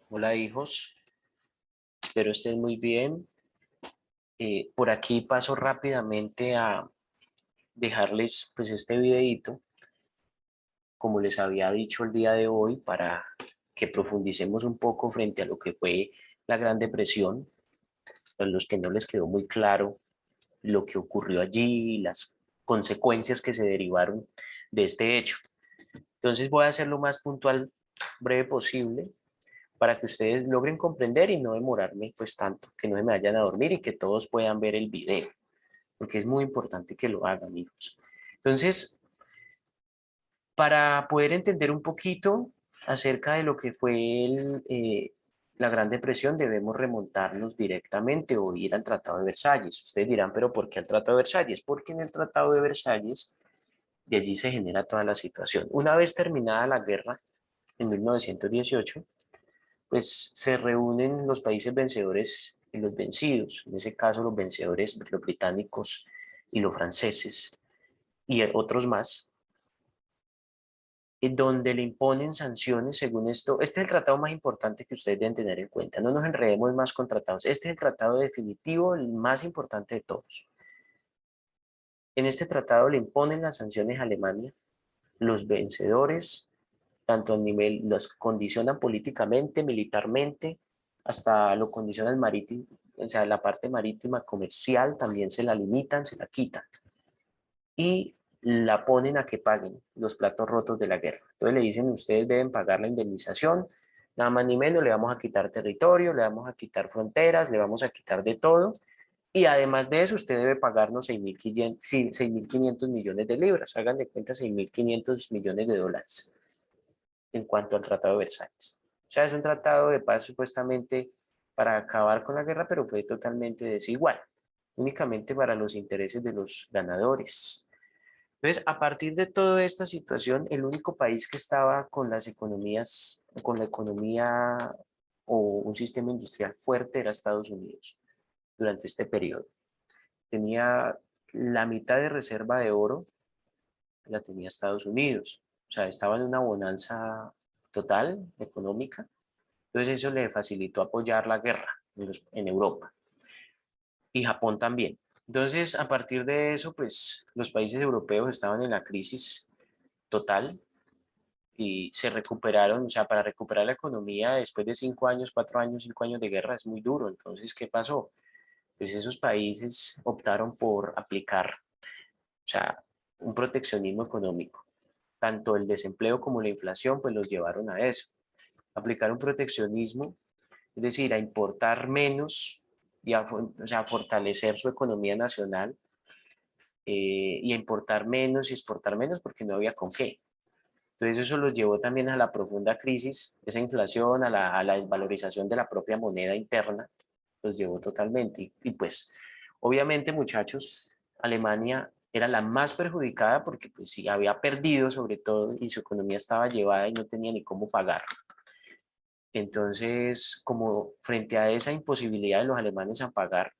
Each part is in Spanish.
Hola hijos, espero estén muy bien. Por aquí paso rápidamente a dejarles pues este videito, como les había dicho el día de hoy, para que profundicemos un poco frente a lo que fue la Gran Depresión, a los que no les quedó muy claro lo que ocurrió allí y las consecuencias que se derivaron de este hecho. Entonces voy a hacer lo más puntual, breve posible, para que ustedes logren comprender y no demorarme pues tanto, que no se me vayan a dormir y que todos puedan ver el video, porque es muy importante que lo hagan, amigos. Entonces, para poder entender un poquito acerca de lo que fue la Gran Depresión, debemos remontarnos directamente o ir al Tratado de Versalles. Ustedes dirán, pero ¿por qué al Tratado de Versalles? Porque en el Tratado de Versalles, de allí se genera toda la situación. Una vez terminada la guerra, en 1918, pues se reúnen los países vencedores y los vencidos, en ese caso los vencedores, los británicos y los franceses y otros más, donde le imponen sanciones según esto. Este es el tratado más importante que ustedes deben tener en cuenta. No nos enredemos más con tratados. Este es el tratado definitivo, el más importante de todos. En este tratado le imponen las sanciones a Alemania. Los vencedores, tanto a nivel, los condicionan políticamente, militarmente, hasta lo condicionan marítimo, o sea, la parte marítima comercial también se la limitan, se la quitan. Y la ponen a que paguen los platos rotos de la guerra. Entonces le dicen, ustedes deben pagar la indemnización, nada más ni menos, le vamos a quitar territorio, le vamos a quitar fronteras, le vamos a quitar de todo. Y además de eso, usted debe pagarnos 6.500 millones de libras. Hagan de cuenta 6.500 millones de dólares en cuanto al Tratado de Versalles. O sea, es un tratado de paz supuestamente para acabar con la guerra, pero fue totalmente desigual, únicamente para los intereses de los ganadores. Entonces, a partir de toda esta situación, el único país que estaba con las economías, con la economía o un sistema industrial fuerte era Estados Unidos durante este periodo. Tenía la mitad de reserva de oro, la tenía Estados Unidos. O sea, estaba en una bonanza total económica. Entonces eso le facilitó apoyar la guerra en Europa y Japón también. Entonces, a partir de eso, pues los países europeos estaban en la crisis total y se recuperaron, o sea, para recuperar la economía después de 5 años, 4 años, 5 años de guerra es muy duro. Entonces, ¿qué pasó? Pues esos países optaron por aplicar, o sea, un proteccionismo económico. Tanto el desempleo como la inflación, pues los llevaron a eso. Aplicar un proteccionismo, es decir, a importar menos y o sea, a fortalecer su economía nacional y a importar menos y exportar menos porque no había con qué. Entonces eso los llevó también a la profunda crisis, esa inflación, a la desvalorización de la propia moneda interna, los llevó totalmente. Y pues, obviamente, muchachos, Alemania era la más perjudicada porque pues sí, había perdido sobre todo y su economía estaba llevada y no tenía ni cómo pagar. Entonces, como frente a esa imposibilidad de los alemanes a pagar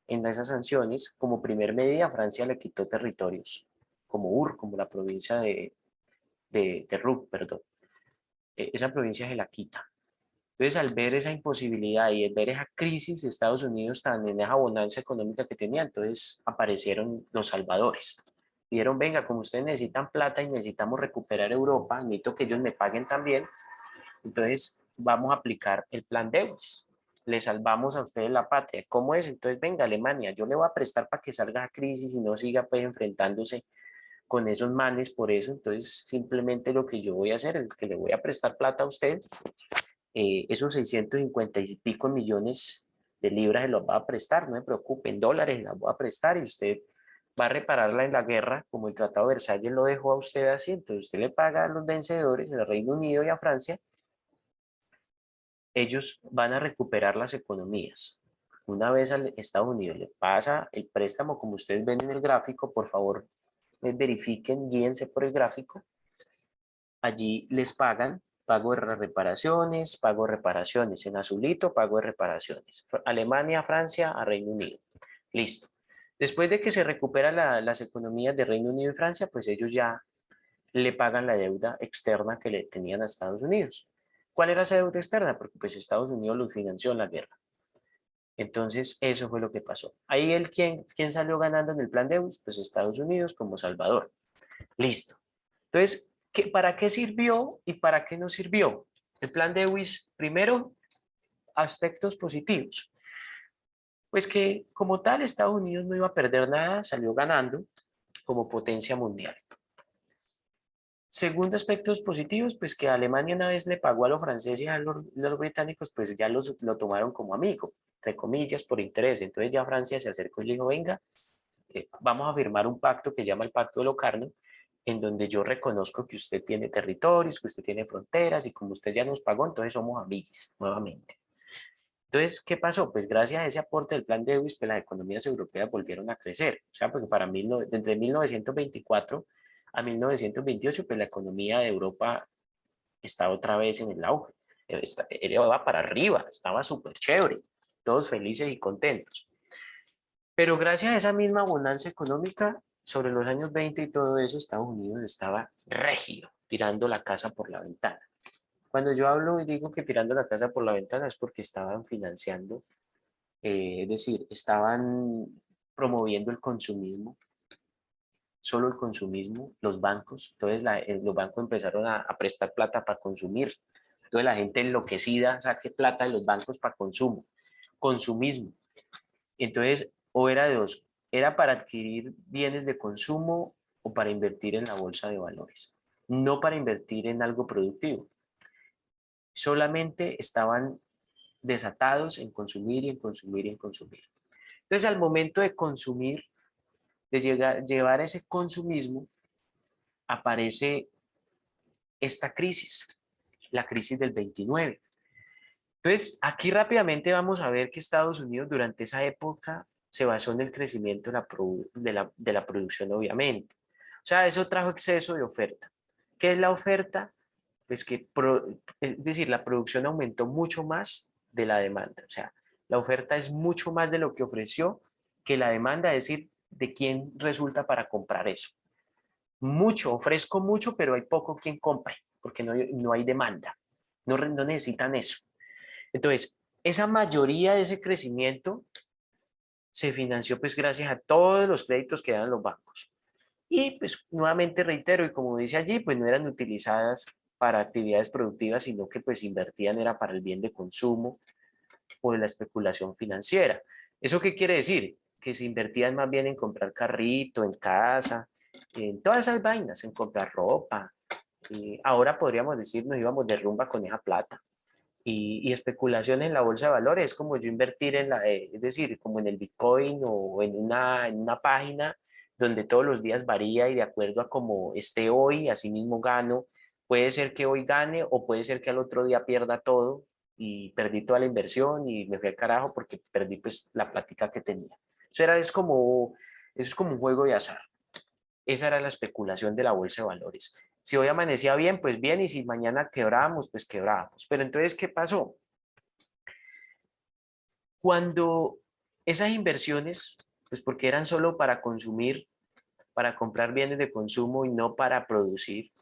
en esas sanciones, como primer medida, Francia le quitó territorios, como como la provincia de Ruhr, perdón. Esa provincia se la quita. Entonces, al ver esa imposibilidad y al ver esa crisis de Estados Unidos tan en esa bonanza económica que tenía, entonces aparecieron los salvadores. Dijeron, venga, como ustedes necesitan plata y necesitamos recuperar Europa, necesito que ellos me paguen también, entonces vamos a aplicar el plan Deus. Le salvamos a ustedes la patria. ¿Cómo es? Entonces, venga, Alemania, yo le voy a prestar para que salga a crisis y no siga pues enfrentándose con esos manes por eso. Entonces, simplemente lo que yo voy a hacer es que le voy a prestar plata a usted, esos 650 y pico millones de libras se los va a prestar, no se preocupen, dólares las voy a prestar y usted va a repararla en la guerra, como el Tratado de Versalles lo dejó a usted así, entonces usted le paga a los vencedores, al Reino Unido y a Francia, ellos van a recuperar las economías. Una vez al Estados Unidos le pasa el préstamo, como ustedes ven en el gráfico, por favor, verifiquen, guíense por el gráfico, allí les pagan pago de reparaciones, en azulito, pago de reparaciones. Alemania, Francia, a Reino Unido. Listo. Después de que se recuperan las economías de Reino Unido y Francia, pues ellos ya le pagan la deuda externa que le tenían a Estados Unidos. ¿Cuál era esa deuda externa? Porque pues Estados Unidos los financió en la guerra. Entonces, eso fue lo que pasó. Ahí ¿quién salió ganando en el plan Lewis? Pues Estados Unidos como Salvador. Listo. Entonces, ¿para qué sirvió y para qué no sirvió? El plan Lewis, primero, aspectos positivos. Pues que como tal Estados Unidos no iba a perder nada, salió ganando como potencia mundial. Segundo, aspectos positivos, pues que Alemania una vez le pagó a los franceses y a los británicos, pues ya lo tomaron como amigo, entre comillas, por interés. Entonces ya Francia se acercó y le dijo, venga, vamos a firmar un pacto que llama el Pacto de Locarno, en donde yo reconozco que usted tiene territorios, que usted tiene fronteras y como usted ya nos pagó, entonces somos amigos nuevamente. Entonces, ¿qué pasó? Pues gracias a ese aporte del plan de Lewis, pues las economías europeas volvieron a crecer. O sea, porque entre 1924 a 1928, pues la economía de Europa estaba otra vez en el auge. Iba para arriba, estaba súper chévere, todos felices y contentos. Pero gracias a esa misma bonanza económica, sobre los años 20 y todo eso, Estados Unidos estaba rígido, tirando la casa por la ventana. Cuando yo hablo y digo que tirando la casa por la ventana es porque estaban financiando, es decir, estaban promoviendo el consumismo, solo el consumismo, los bancos. Entonces los bancos empezaron a prestar plata para consumir. Entonces la gente enloquecida saque plata de los bancos para consumo, consumismo. Entonces, o era de dos, era para adquirir bienes de consumo o para invertir en la bolsa de valores, no para invertir en algo productivo. Solamente estaban desatados en consumir y en consumir y en consumir. Entonces, al momento de consumir, de llevar ese consumismo, aparece esta crisis, la crisis del 29. Entonces, aquí rápidamente vamos a ver que Estados Unidos durante esa época se basó en el crecimiento de la producción, obviamente. O sea, eso trajo exceso de oferta. ¿Qué es la oferta? Pues es decir, la producción aumentó mucho más de la demanda. O sea, la oferta es mucho más de lo que ofreció que la demanda, es decir, de quién resulta para comprar eso. Mucho, ofrezco mucho, pero hay poco quien compre, porque no hay demanda. No necesitan eso. Entonces, esa mayoría de ese crecimiento se financió pues gracias a todos los créditos que dan los bancos. Y pues nuevamente reitero, y como dice allí, pues no eran utilizadas para actividades productivas, sino que pues invertían era para el bien de consumo o de la especulación financiera. ¿Eso qué quiere decir? Que se invertían más bien en comprar carrito, en casa, en todas esas vainas, en comprar ropa. Y ahora podríamos decir, nos íbamos de rumba con esa plata. Y especulación en la bolsa de valores es como yo invertir es decir, como en el Bitcoin o en una página donde todos los días varía y de acuerdo a cómo esté hoy, así mismo gano. Puede ser que hoy gane o puede ser que al otro día pierda todo y perdí toda la inversión y me fui al carajo porque perdí pues la plática que tenía. Eso es como un juego de azar. Esa era la especulación de la bolsa de valores. Si hoy amanecía bien, pues bien, y si mañana quebrábamos, pues quebrábamos. Pero entonces, ¿qué pasó? Cuando esas inversiones, pues porque eran solo para consumir, para comprar bienes de consumo y no para producir,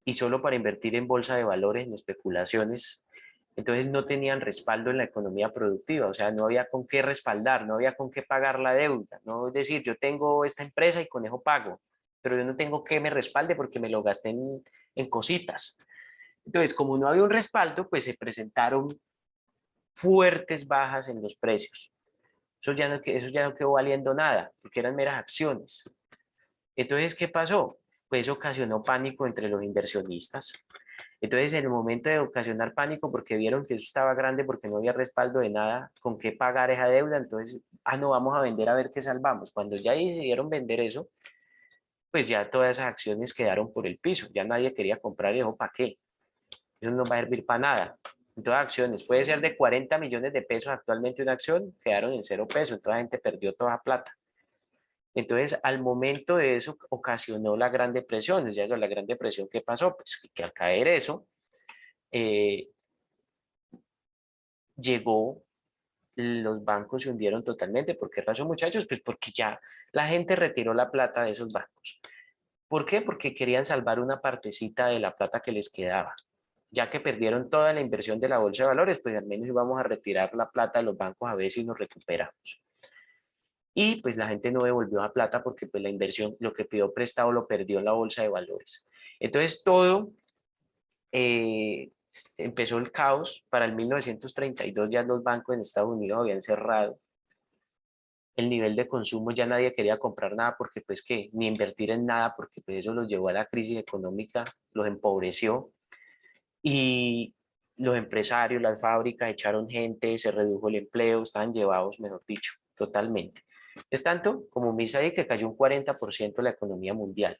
y solo para invertir en bolsa de valores, en especulaciones, entonces no tenían respaldo en la economía productiva, o sea, no había con qué respaldar, no había con qué pagar la deuda, no es decir, yo tengo esta empresa y con eso pago, pero yo no tengo que me respalde porque me lo gasté en cositas. Entonces, como no había un respaldo, pues se presentaron fuertes bajas en los precios. Eso ya no quedó valiendo nada, porque eran meras acciones. Entonces, ¿qué pasó? Pues ocasionó pánico entre los inversionistas. Entonces, en el momento de ocasionar pánico, porque vieron que eso estaba grande, porque no había respaldo de nada, con qué pagar esa deuda, entonces, no, vamos a vender a ver qué salvamos. Cuando ya decidieron vender eso, pues ya todas esas acciones quedaron por el piso. Ya nadie quería comprar eso, ¿para qué? Eso no va a servir para nada. En todas acciones, puede ser de 40 millones de pesos actualmente una acción, quedaron en 0 pesos, toda la gente perdió toda la plata. Entonces, al momento de eso, ocasionó la Gran Depresión. Ya la Gran Depresión, ¿qué pasó? Pues que al caer eso, eh, llegó, los bancos se hundieron totalmente. ¿Por qué razón, muchachos? Pues porque ya la gente retiró la plata de esos bancos. ¿Por qué? Porque querían salvar una partecita de la plata que les quedaba. ya que perdieron toda la inversión de la bolsa de valores, pues al menos íbamos a retirar la plata de los bancos a ver si nos recuperamos. Y pues la gente no devolvió la plata porque pues la inversión, lo que pidió prestado lo perdió en la bolsa de valores. Entonces todo empezó el caos. Para el 1932 ya los bancos en Estados Unidos habían cerrado. El nivel de consumo ya nadie quería comprar nada porque pues que ni invertir en nada porque pues eso los llevó a la crisis económica, los empobreció y los empresarios, las fábricas echaron gente, se redujo el empleo, estaban llevados, mejor dicho, totalmente. Es tanto, como me dice ahí, que cayó un 40% de la economía mundial.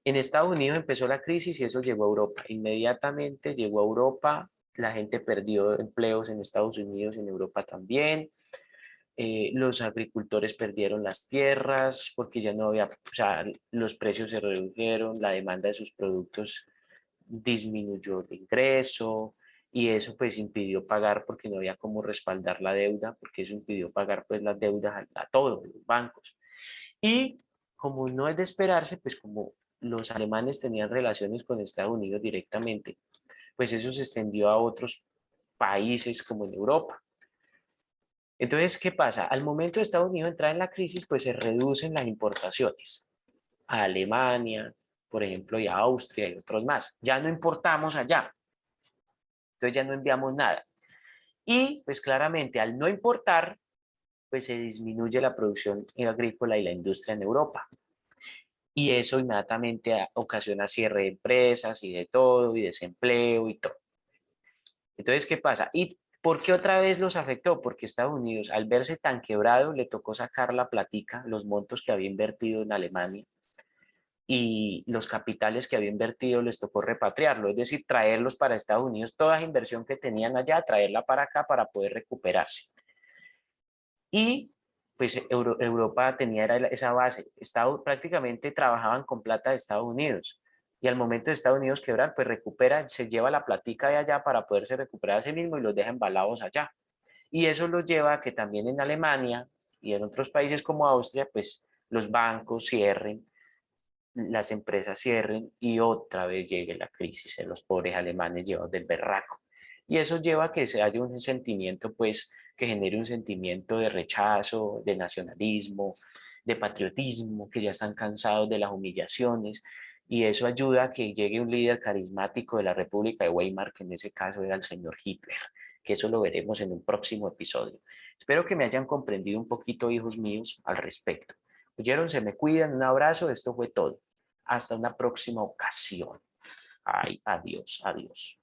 En Estados Unidos empezó la crisis y eso llegó a Europa. Inmediatamente llegó a Europa, la gente perdió empleos en Estados Unidos, en Europa también. Los agricultores perdieron las tierras porque ya no había, o sea, los precios se redujeron, la demanda de sus productos disminuyó el ingreso y eso pues impidió pagar porque no había cómo respaldar la deuda, porque eso impidió pagar pues las deudas a todos los bancos. Y como no es de esperarse, pues como los alemanes tenían relaciones con Estados Unidos directamente, pues eso se extendió a otros países como en Europa. Entonces, ¿qué pasa? Al momento de Estados Unidos entrar en la crisis, pues se reducen las importaciones a Alemania, por ejemplo, y a Austria y otros más. Ya no importamos allá, entonces ya no enviamos nada. Y pues claramente al no importar, pues se disminuye la producción agrícola y la industria en Europa. Y eso inmediatamente ocasiona cierre de empresas y de todo, y desempleo y todo. Entonces, ¿qué pasa? ¿Y por qué otra vez los afectó? Porque Estados Unidos, al verse tan quebrado, le tocó sacar la platica, los montos que había invertido en Alemania y los capitales que había invertido les tocó repatriarlo, es decir, traerlos para Estados Unidos, toda la inversión que tenían allá, traerla para acá para poder recuperarse. Y pues Europa tenía esa base, prácticamente trabajaban con plata de Estados Unidos. Y al momento de Estados Unidos quebrar, pues recupera, se lleva la platica de allá para poderse recuperar a sí mismo y los deja embalados allá. Y eso los lleva a que también en Alemania y en otros países como Austria, pues los bancos cierren, las empresas cierren y otra vez llegue la crisis en los pobres alemanes llevados del berraco. Y eso lleva a que se haya un sentimiento, pues, que genere un sentimiento de rechazo, de nacionalismo, de patriotismo, que ya están cansados de las humillaciones. Y eso ayuda a que llegue un líder carismático de la República de Weimar, que en ese caso era el señor Hitler, que eso lo veremos en un próximo episodio. Espero que me hayan comprendido un poquito, hijos míos, al respecto. Oyeron, se me cuidan, un abrazo, esto fue todo. Hasta una próxima ocasión. Ay, adiós, adiós.